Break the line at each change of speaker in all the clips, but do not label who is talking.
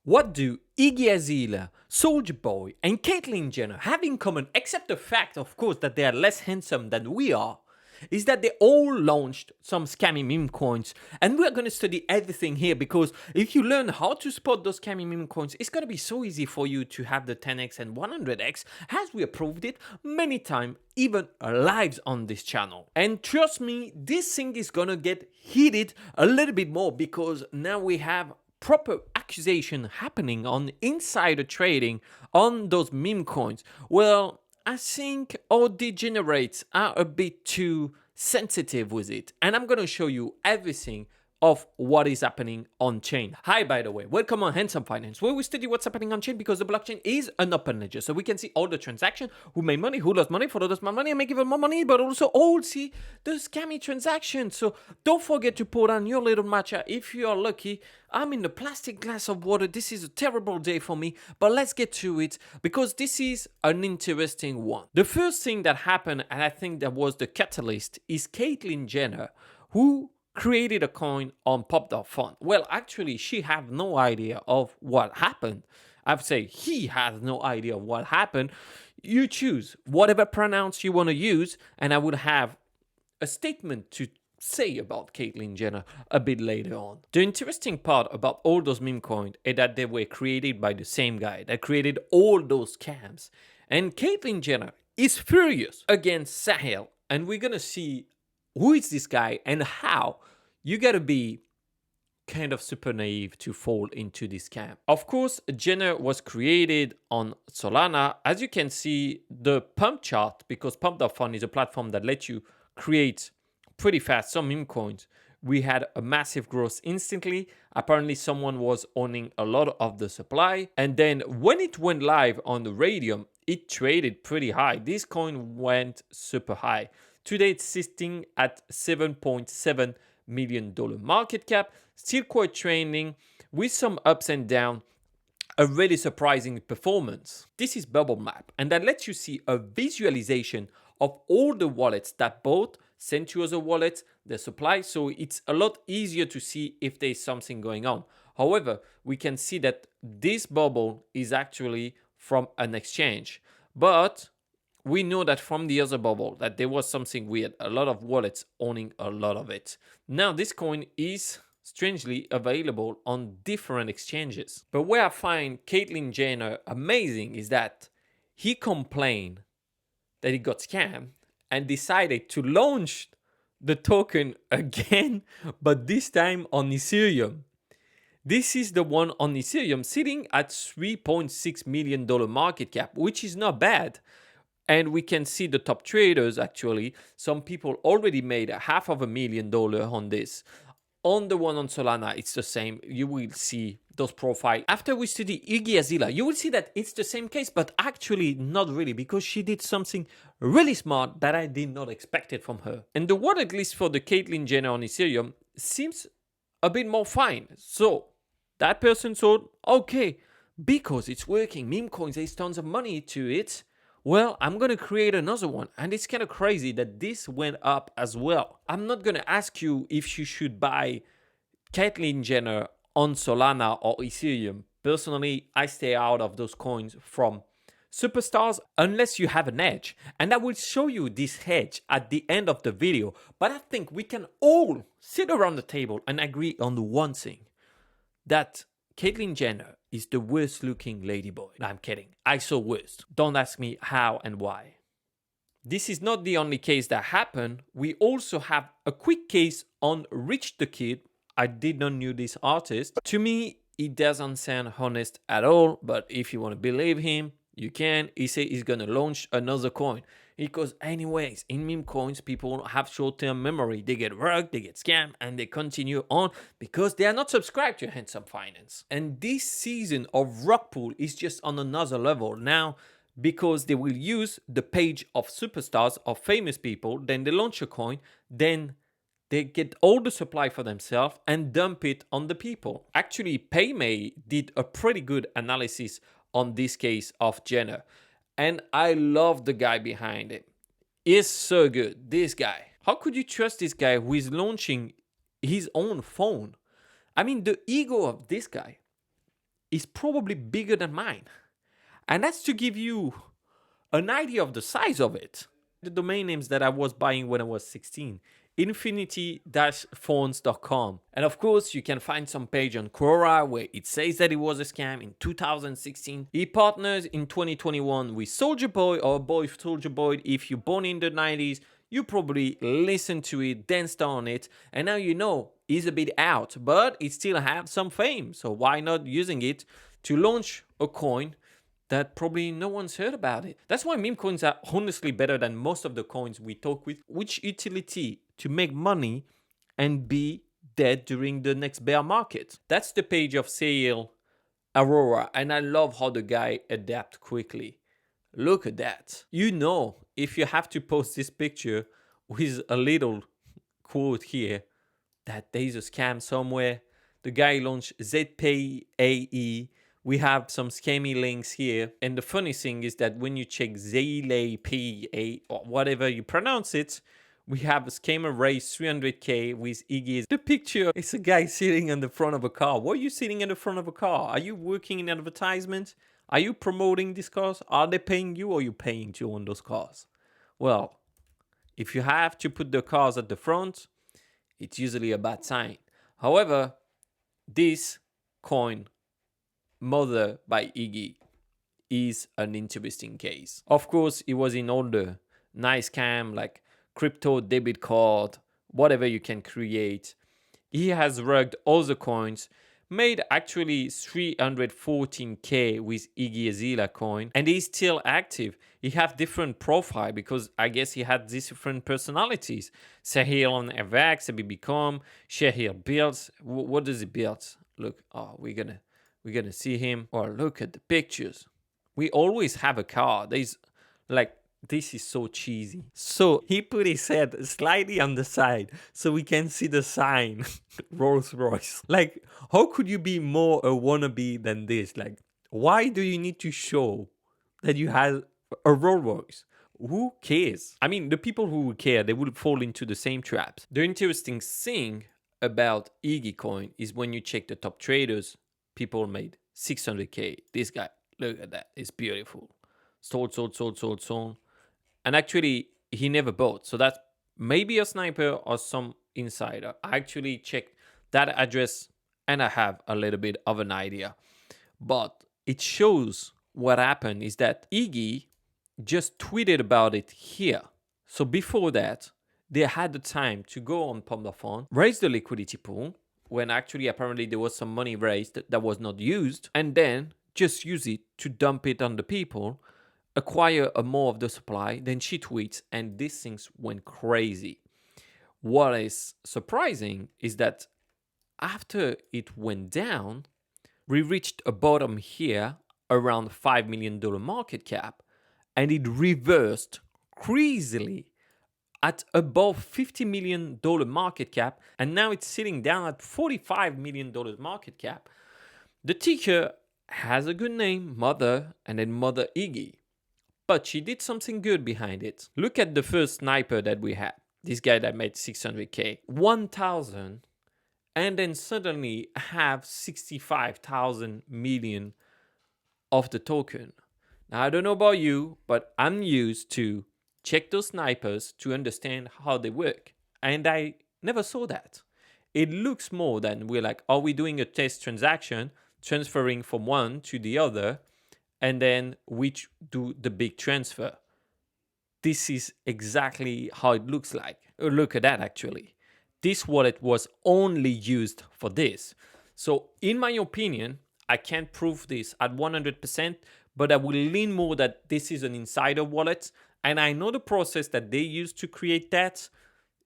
What do Iggy Azalea, Soulja Boy, and Caitlyn Jenner have in common, except the fact, of course, that they are less handsome than we are, is that they all launched some scammy meme coins. And we're going to study everything here because if you learn how to spot those scammy meme coins, it's going to be so easy for you to have the 10x and 100x, as we have proved it many times, even lives on this channel. And trust me, this thing is going to get heated a little bit more because now we have proper accusation happening on insider trading on those meme coins. Well, I think our degenerates are a bit too sensitive with it, and I'm going to show you everything of what is happening on chain. Hi, by the way, welcome on Handsome Finance, where we study what's happening on chain because the blockchain is an open ledger, so we can see all the transactions, who made money, who lost money, followed us more money, and make even more money, but also all see the scammy transactions. So don't forget to pour down your little matcha if you are lucky. I'm in a plastic glass of water. This is a terrible day for me, but let's get to it because this is an interesting one. The first thing that happened, and I think that was the catalyst, is Caitlyn Jenner, who created a coin on Pop.Fun. Well, actually, she had no idea of what happened. I'd say he has no idea of what happened. You choose whatever pronouns you want to use, and I would have a statement to say about Caitlyn Jenner a bit later on. The interesting part about all those meme coins is that they were created by the same guy that created all those scams. And Caitlyn Jenner is furious against Sahel, and we're gonna see who is this guy and how. You gotta be kind of super naive to fall into this scam. Of course, Jenner was created on Solana. As you can see, the pump chart, because Pump.Fun is a platform that lets you create pretty fast some meme coins, we had a massive growth instantly. Apparently someone was owning a lot of the supply, and then when it went live on the Radium, it traded pretty high. This coin went super high. Today it's sitting at $7.7 million market cap, still quite trending with some ups and downs. A really surprising performance. This is Bubble Map, and that lets you see a visualization of all the wallets that bought, sent you as a wallet, the supply, so it's a lot easier to see if there's something going on. However, we can see that this bubble is actually from an exchange, but we know that from the other bubble that there was something weird, a lot of wallets owning a lot of it. Now this coin is strangely available on different exchanges. But where I find Caitlyn Jenner amazing is that he complained that he got scammed and decided to launch the token again, but this time on Ethereum. This is the one on Ethereum sitting at $3.6 million market cap, which is not bad. And we can see the top traders actually. Some people already made $500,000 on this. On the one on Solana, it's the same. You will see those profiles. After we study Iggy Azalea, you will see that it's the same case, but actually not really, because she did something really smart that I did not expect it from her. And the wallet list for the Caitlyn Jenner on Ethereum seems a bit more fine. So that person thought, okay, because it's working, meme coins, there's tons of money to it. Well, I'm going to create another one. And it's kind of crazy that this went up as well. I'm not going to ask you if you should buy Caitlyn Jenner on Solana or Ethereum. Personally, I stay out of those coins from superstars unless you have an hedge. And I will show you this hedge at the end of the video. But I think we can all sit around the table and agree on one thing. That Caitlyn Jenner is the worst looking ladyboy. No, I'm kidding. I saw worse. Don't ask me how and why. This is not the only case that happened. We also have a quick case on Rich the Kid. I did not know this artist. To me, it doesn't sound honest at all, but if you want to believe him, you can. He said he's going to launch another coin. Because anyways, in meme coins, people have short-term memory. They get rugged, they get scammed, and they continue on because they are not subscribed to Handsome Finance. And this season of Rug Pull is just on another level now because they will use the page of superstars, of famous people, then they launch a coin, then they get all the supply for themselves and dump it on the people. Actually, PayMay did a pretty good analysis on this case of Jenner. And I love the guy behind it. He's so good, this guy. How could you trust this guy who is launching his own phone? I mean, the ego of this guy is probably bigger than mine. And that's to give you an idea of the size of it. The domain names that I was buying when I was 16, infinity-phones.com. And of course, you can find some page on Quora where it says that it was a scam in 2016. He partners in 2021 with Soldier Boy or Boy Soldier Boy. If you're born in the 90s, you probably listened to it, danced on it, and now you know he's a bit out, but he still has some fame. So why not using it to launch a coin that probably no one's heard about it? That's why meme coins are honestly better than most of the coins we talk with. Which utility to make money and be dead during the next bear market? That's the page of Sale Aurora, and I love how the guy adapts quickly. Look at that. You know, if you have to post this picture with a little quote here, that there's a scam somewhere. The guy launched ZPAE. We have some scammy links here. And the funny thing is that when you check ZLAPA or whatever you pronounce it, we have a scammer raised 300K with Iggy. The picture is a guy sitting in the front of a car. Why are you sitting in the front of a car? Are you working in advertisement? Are you promoting these cars? Are they paying you or are you paying to own those cars? Well, if you have to put the cars at the front, it's usually a bad sign. However, this coin, Mother by Iggy, is an interesting case. Of course, it was in all the nice scam like crypto debit card, whatever you can create. He has rugged all the coins, made actually 314K with Iggy Azalea coin, and he's still active. He have different profile because I guess he had these different personalities. Sahil on FX, Memecoins, Shahir builds. What does he build? Look, oh, we're gonna see him. Or look at the pictures. We always have a car. There's like, this is so cheesy. So he put his head slightly on the side so we can see the sign Rolls Royce. Like, how could you be more a wannabe than this? Like, why do you need to show that you have a Rolls Royce? Who cares? I mean, the people who would care, they would fall into the same traps. The interesting thing about Iggy coin is when you check the top traders, people made 600K. This guy, look at that. It's beautiful. Sold. And actually, he never bought. So that's maybe a sniper or some insider. I actually checked that address and I have a little bit of an idea. But it shows what happened is that Iggy just tweeted about it here. So before that, they had the time to go on Pump the Fund, raise the liquidity pool, when actually apparently there was some money raised that was not used, and then just use it to dump it on the people, acquire a more of the supply, then she tweets, and these things went crazy. What is surprising is that after it went down, we reached a bottom here around $5 million market cap, and it reversed crazily at above $50 million market cap, and now it's sitting down at $45 million market cap. The ticker has a good name, Mother, and then Mother Iggy. But she did something good behind it. Look at the first sniper that we had. This guy that made 600K. 1,000, and then suddenly have 65,000 million of the token. Now, I don't know about you, but I'm used to check those snipers to understand how they work. And I never saw that. It looks more than we're like, are we doing a test transaction, transferring from one to the other, and then we do the big transfer. This is exactly how it looks like. Look at that, actually. This wallet was only used for this. So in my opinion, I can't prove this at 100%, but I will lean more that this is an insider wallet. And I know the process that they use to create that.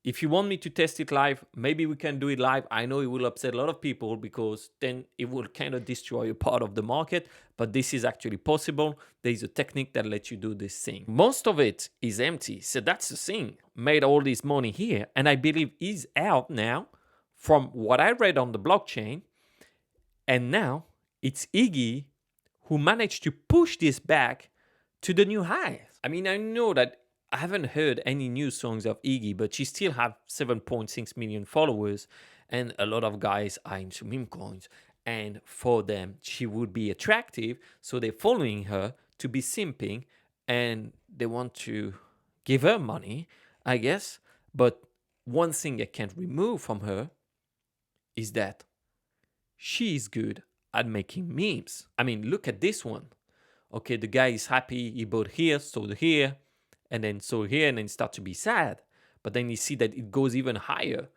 If you want me to test it live, maybe we can do it live. I know it will upset a lot of people because then it will kind of destroy a part of the market, but this is actually possible. There's a technique that lets you do this thing. Most of it is empty. So that's the thing. Made all this money here, and I believe is out now from what I read on the blockchain. And now it's Iggy who managed to push this back to the new highs. I mean, I know that I haven't heard any new songs of Iggy, but she still have 7.6 million followers, and a lot of guys are into meme coins. and for them she would be attractive, so they're following her to be simping, and they want to give her money, I guess. But one thing I can't remove from her is that she is good at making memes. I mean, look at this one. Okay, the guy is happy, he bought here, sold here, and then sold here, and then start to be sad. But then you see that it goes even higher.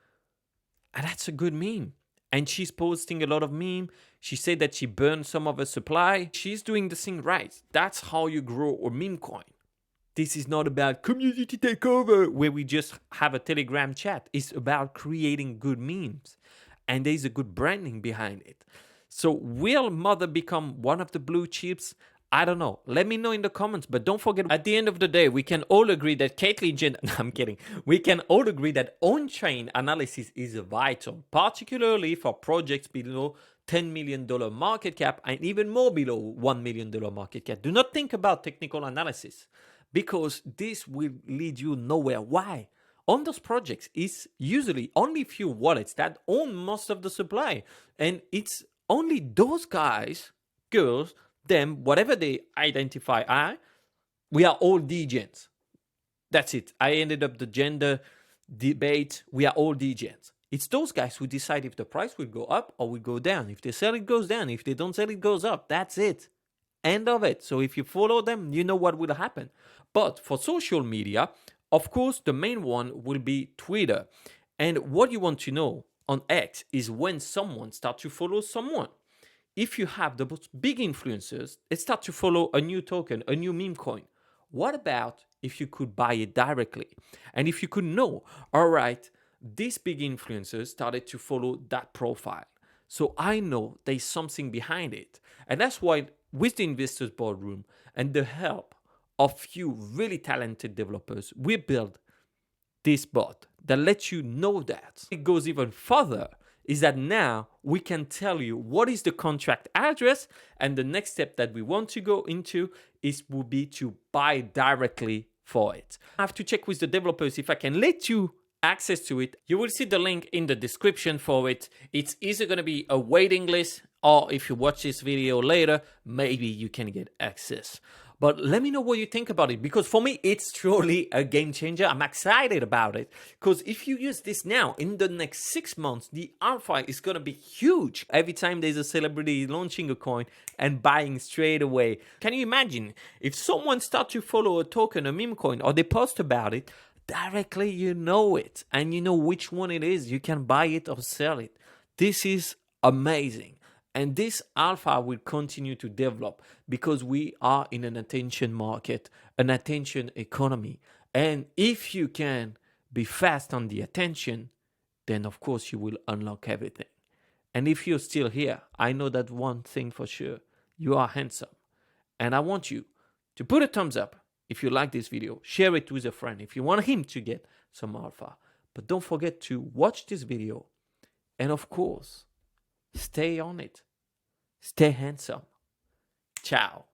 And that's a good meme. And she's posting a lot of meme. She said that she burned some of her supply. She's doing the thing right. That's how you grow a meme coin. This is not about community takeover where we just have a Telegram chat. It's about creating good memes. And there's a good branding behind it. So will Mother become one of the blue chips? I don't know. Let me know in the comments. But don't forget, at the end of the day, we can all agree that Caitlyn Jenner... No, I'm kidding. We can all agree that on-chain analysis is vital, particularly for projects below $10 million market cap and even more below $1 million market cap. Do not think about technical analysis, because this will lead you nowhere. Why? On those projects, it's usually only few wallets that own most of the supply. And it's only those guys, girls, them, whatever they identify are, we are all degens. That's it. I ended up the gender debate. We are all degens. It's those guys who decide if the price will go up or will go down. If they sell, it goes down. If they don't sell, it goes up. That's it. End of it. So if you follow them, you know what will happen. But for social media, of course, the main one will be Twitter. And what you want to know on X is when someone starts to follow someone. If you have the big influencers, they start to follow a new token, a new meme coin. What about if you could buy it directly? And if you could know, all right, these big influencers started to follow that profile. So I know there's something behind it. And that's why with the Investors Boardroom and the help of few really talented developers, we built this bot that lets you know that. It goes even further, is that now we can tell you what is the contract address, and the next step that we want to go into will be to buy directly for it. I have to check with the developers if I can let you access to it. You will see the link in the description for it. It's either going to be a waiting list, or if you watch this video later, maybe you can get access. But let me know what you think about it, because for me, it's truly a game changer. I'm excited about it, because if you use this now, in the next 6 months, the alpha is going to be huge. Every time there's a celebrity launching a coin and buying straight away. Can you imagine if someone starts to follow a token, a meme coin, or they post about it, directly you know it, and you know which one it is. You can buy it or sell it. This is amazing. And this alpha will continue to develop because we are in an attention market, an attention economy. And if you can be fast on the attention, then of course you will unlock everything. And if you're still here, I know that one thing for sure, you are handsome. And I want you to put a thumbs up if you like this video, share it with a friend if you want him to get some alpha. But don't forget to watch this video. And of course, stay on it. Stay handsome. Ciao.